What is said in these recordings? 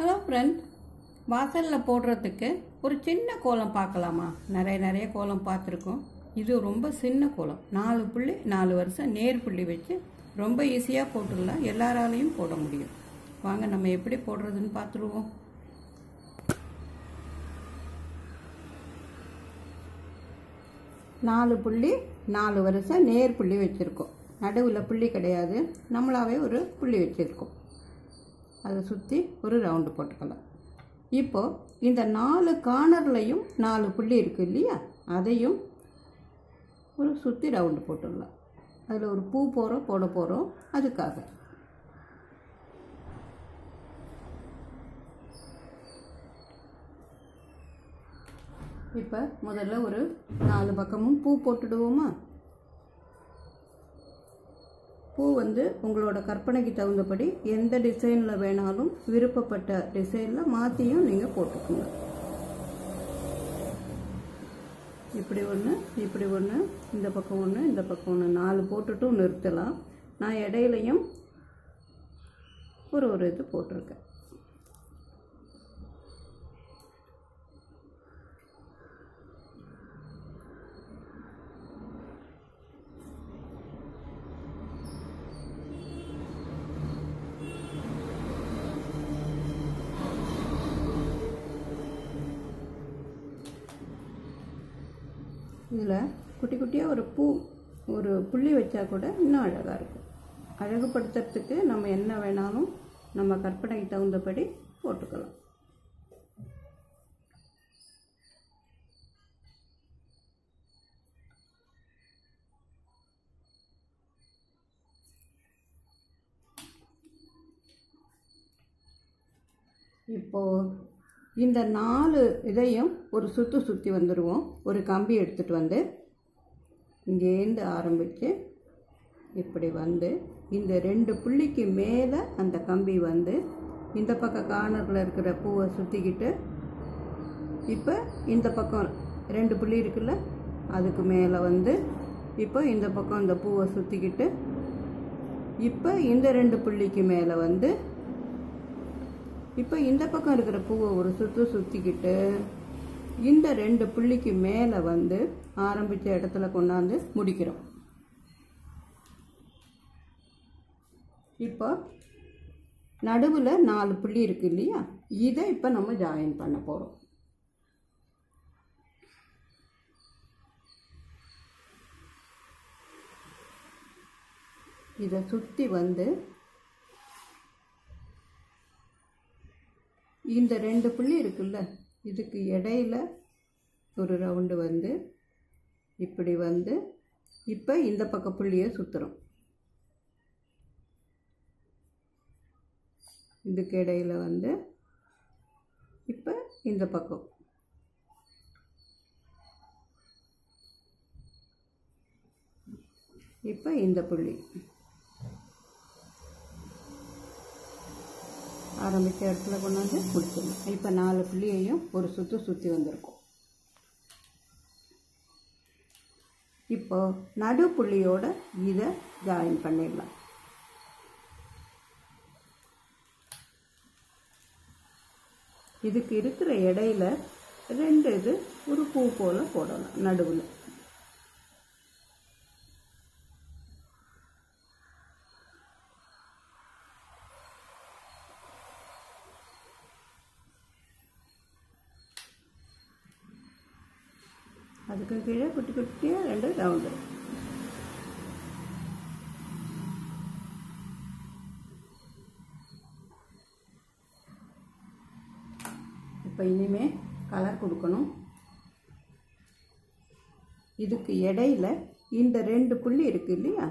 Hello friend, வாசலில் போடுறதுக்கு ஒரு சின்ன கோலம் பார்க்கலாமா? நிறைய கோலம் பார்த்துருக்கோம். இது ரொம்ப சின்ன கோலம். 4 புள்ளி 4 வருஷம் நேர் புள்ளி வச்சு ரொம்ப ஈஸியாக போட்டுடலாம். எல்லாராலையும் போட முடியும். வாங்க நம்ம எப்படி போடுறதுன்னு பார்த்துருவோம். நாலு புள்ளி 4 வருஷம் நேர் புள்ளி வச்சுருக்கோம். நடுவில் புள்ளி கிடையாது, நம்மளாவே ஒரு புள்ளி வச்சுருக்கோம். அதை சுற்றி ஒரு ரவுண்டு போட்டுக்கலாம். இப்போது இந்த 4 கார்னர்லையும் 4 புள்ளி இருக்குது இல்லையா, அதையும் ஒரு சுற்றி ரவுண்டு போட்டுடலாம். அதில் ஒரு பூ போட போகிறோம். அதுக்காக இப்போ முதல்ல ஒரு 4 பக்கமும் பூ போட்டுடுவோமா? பூ உங்களோட கற்பனைக்கு தகுந்தபடி எந்த டிசைனில் வேணாலும் விருப்பப்பட்ட டிசைனில் மாற்றியும் நீங்கள் போட்டுக்கோங்க. இப்படி ஒன்று, இப்படி ஒன்று, இந்த பக்கம் ஒன்று, இந்த பக்கம் ஒன்று, 4 போட்டுட்டும் நிறுத்தலாம். நான் இடையிலையும் ஒரு இது போட்டிருக்கேன். இதில் குட்டி குட்டியாக ஒரு புள்ளி வச்சா கூட இன்னும் அழகாக இருக்கும். அழகுபடுத்துறதுக்கு நம்ம என்ன வேணாலும் நம்ம கற்பனைக்கு தகுந்தபடி போட்டுக்கலாம். இப்போது இந்த 4 இதையும் ஒரு சுற்றி வந்துடுவோம். ஒரு கம்பி எடுத்துகிட்டு வந்து இங்கேருந்து ஆரம்பித்து இப்படி இந்த 2 புள்ளிக்கு மேலே அந்த கம்பி இந்த பக்கம் கார்னரில் இருக்கிற பூவை சுற்றிக்கிட்டு, இப்போ இந்த பக்கம் 2 புள்ளி இருக்குல்ல, அதுக்கு மேலே இப்போ இந்த பக்கம் இந்த பூவை சுற்றிக்கிட்டு, இப்போ இந்த 2 புள்ளிக்கு மேலே இப்போ இந்த பக்கம் இருக்கிற பூவை ஒரு சுற்றிக்கிட்டு, இந்த 2 புள்ளிக்கு மேலே ஆரம்பித்த இடத்துல கொண்டாந்து முடிக்கிறோம். இப்போ நடுவில் 4 புள்ளி இருக்கு இல்லையா, இதை இப்போ நம்ம ஜாயின் பண்ண போகிறோம். இதை சுற்றி இந்த 2 புள்ளி இருக்குல்ல, இதுக்கு இடையில ஒரு ரவுண்டு இப்படி இப்போ இந்த பக்கம் புள்ளியை சுற்றுறோம். இதுக்கு இடையில இப்போ இந்த பக்கம் இப்போ இந்த புள்ளி ஆரம்பித்த இடத்துல கொண்டாந்து முடிச்சிடலாம். இப்போ 4 புள்ளியையும் ஒரு சுற்றி வந்திருக்கும். இப்போ நடு புள்ளியோட இதை ஜாயின் பண்ணிடலாம். இதுக்கு இருக்கிற இடையில 2 இது ஒரு பூ போல போடலாம் நடுவில். அதுக்கு கீழே குட்டி குட்டியாக 2 ரவுண்டு. இப்போ இனிமே கலர் கொடுக்கணும். இதுக்கு இடையில இந்த 2 புள்ளி இருக்கு இல்லையா,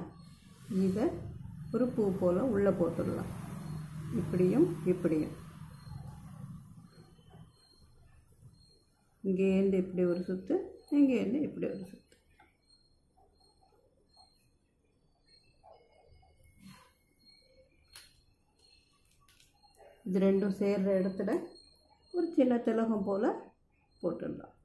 இதை ஒரு பூ போல் உள்ளே போட்டுடலாம். இப்படியும் இப்படியும். இங்கேருந்து இப்படி ஒரு சுற்று, இங்கேருந்து இப்படி ஒரு சுற்று. இது 2ம் சேர்ற இடத்துல ஒரு சின்ன திலகம் போல் போட்டுடலாம்.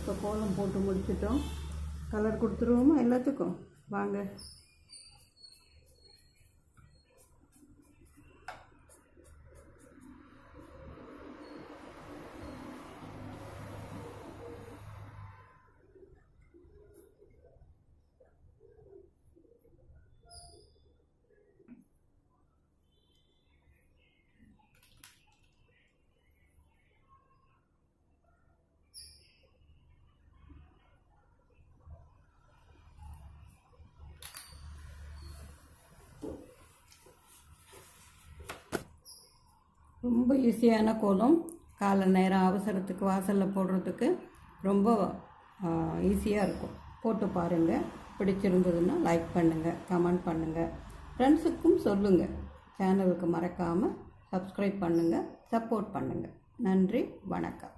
இப்போ கோலம் போட்டு முடிச்சிட்டோம். கலர் கொடுத்துருவோமா எல்லாத்துக்கும்? வாங்க. ரொம்ப ஈஸியான கோலம். காலை நேரம் அவசரத்துக்கு வாசலில் போடுறதுக்கு ரொம்ப ஈஸியாக இருக்கும். போட்டு பாருங்கள். பிடிச்சிருந்ததுன்னா லைக் பண்ணுங்கள், கமெண்ட் பண்ணுங்கள், ஃப்ரெண்ட்ஸுக்கும் சொல்லுங்கள். சேனலுக்கு மறக்காமல் சப்ஸ்கிரைப் பண்ணுங்கள், சப்போர்ட் பண்ணுங்கள். நன்றி, வணக்கம்.